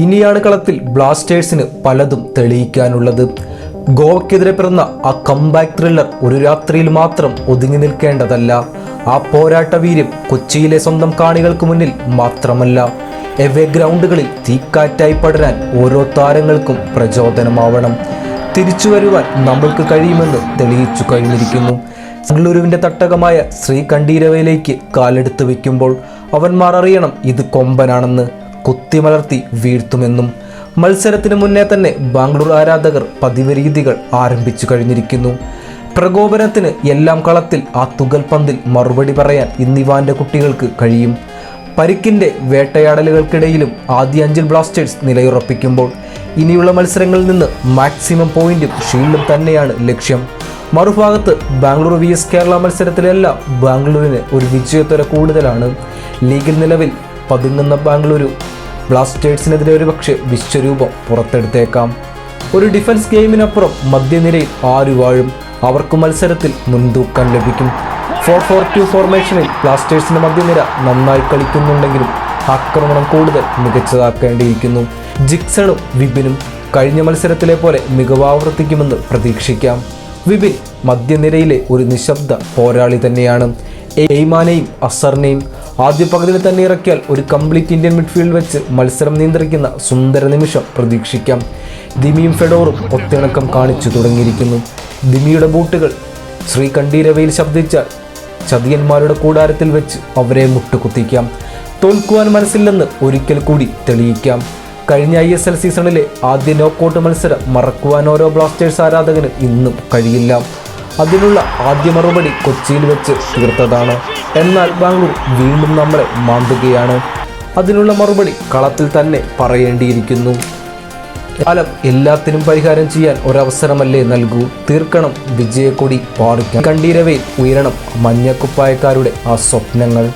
ഇനിയാണ് കളത്തിൽ ബ്ലാസ്റ്റേഴ്സിന് പലതും തെളിയിക്കാനുള്ളത്. ഗോവയ്ക്കെതിരെ പിറന്ന ആ കംബാക്ക് ത്രില്ലർ ഒരു രാത്രിയിൽ മാത്രം ഒതുങ്ങി നിൽക്കേണ്ടതല്ല. ആ പോരാട്ട വീര്യം കൊച്ചിയിലെ സ്വന്തം കാണികൾക്ക് മുന്നിൽ മാത്രമല്ല, എവേ ഗ്രൗണ്ടുകളിൽ തീക്കാറ്റായി പടരാൻ ഓരോ താരങ്ങൾക്കും പ്രചോദനമാവണം. തിരിച്ചു വരുവാൻ നമ്മൾക്ക് കഴിയുമെന്ന് തെളിയിച്ചു കഴിഞ്ഞിരിക്കുന്നു. ബംഗളൂരുവിൻ്റെ തട്ടകമായ ശ്രീകണ്ഠീരവയിലേക്ക് കാലെടുത്ത് വയ്ക്കുമ്പോൾ അവന്മാർ അറിയണം ഇത് കൊമ്പനാണെന്ന്. കുത്തിമലർത്തി വീഴ്ത്തുമെന്നും. മത്സരത്തിന് മുന്നേ തന്നെ ബാംഗ്ലൂർ ആരാധകർ പതിവ് രീതികൾ ആരംഭിച്ചു കഴിഞ്ഞിരിക്കുന്നു. പ്രകോപനത്തിന് എല്ലാം കളത്തിൽ ആ തുകൽപന്തിൽ മറുപടി പറയാൻ ഇന്നിവാൻ്റെ കുട്ടികൾക്ക് കഴിയും. പരിക്കിൻ്റെ വേട്ടയാടലുകൾക്കിടയിലും ആദ്യ 5 ബ്ലാസ്റ്റേഴ്സ് നിലയുറപ്പിക്കുമ്പോൾ ഇനിയുള്ള മത്സരങ്ങളിൽ നിന്ന് മാക്സിമം പോയിന്റും ഷീൽഡും തന്നെയാണ് ലക്ഷ്യം. മറുഭാഗത്ത് ബാംഗ്ലൂർ vs കേരള മത്സരത്തിലെല്ലാം ബാംഗ്ലൂരിന് ഒരു വിജയത്വര കൂടുതലാണ്. ലീഗിൽ നിലവിൽ പതുങ്ങുന്ന ബാംഗ്ലൂരു ബ്ലാസ്റ്റേഴ്സിനെതിരെ ഒരുപക്ഷെ വിശ്വരൂപം പുറത്തെടുത്തേക്കാം. ഒരു ഡിഫൻസ് ഗെയിമിനപ്പുറം മധ്യനിരയിൽ ആര് വാഴും? അവർക്ക് മത്സരത്തിൽ മുൻതൂക്കം ലഭിക്കും. 4-4-2 ഫോർമേഷനിൽ ബ്ലാസ്റ്റേഴ്സിൻ്റെ മധ്യനിര നന്നായി കളിക്കുന്നുണ്ടെങ്കിലും ആക്രമണം കൂടുതൽ മികച്ചതാക്കേണ്ടിയിരിക്കുന്നു. ജിക്സണും വിപിനും കഴിഞ്ഞ മത്സരത്തിലെ പോലെ മികവാവർത്തിക്കുമെന്ന് പ്രതീക്ഷിക്കാം. വിപിൻ മധ്യനിരയിലെ ഒരു നിശബ്ദ പോരാളി തന്നെയാണ്. എയ്മാനെയും അസറിനെയും ആദ്യ പകുതിയിൽ തന്നെ ഇറക്കിയാൽ ഒരു കംപ്ലീറ്റ് ഇന്ത്യൻ മിഡ്ഫീൽഡ് വെച്ച് മത്സരം നിയന്ത്രിക്കുന്ന സുന്ദര നിമിഷം പ്രതീക്ഷിക്കാം. ദിമിയും ഫെഡോറും ഒത്തിണക്കം കാണിച്ചു തുടങ്ങിയിരിക്കുന്നു. ദിമിയുടെ ബൂട്ടുകൾ ശ്രീകണ്ഠീരവയിൽ ശബ്ദിച്ചാൽ ചതിയന്മാരുടെ കൂടാരത്തിൽ വെച്ച് അവരെ മുട്ടുകുത്തിക്കാം. തോൽക്കുവാൻ മനസ്സില്ലെന്ന് ഒരിക്കൽ കൂടി തെളിയിക്കാം. കഴിഞ്ഞ ISL സീസണിലെ ആദ്യ നോക്കൗട്ട് മത്സരം മറക്കുവാൻ ഓരോ ബ്ലാസ്റ്റേഴ്സ് ആരാധകന് ഇന്നും കഴിയില്ല. അതിനുള്ള ആദ്യ മറുപടി കൊച്ചിയിൽ വെച്ച് തീർത്തതാണ്. എന്നാൽ ബാംഗ്ലൂർ വീണ്ടും നമ്മളെ മാന്തുകയാണ്. അതിനുള്ള മറുപടി കളത്തിൽ തന്നെ പറയേണ്ടിയിരിക്കുന്നു. കാലം എല്ലാത്തിനും പരിഹാരം ചെയ്യാൻ ഒരവസരമല്ലേ നൽകൂ. തീർക്കണം വിജയക്കൊടി പാറിക്കണം. കണ്ഠീരവയിൽ ഉയരണം മഞ്ഞക്കുപ്പായക്കാരുടെ ആ സ്വപ്നങ്ങൾ.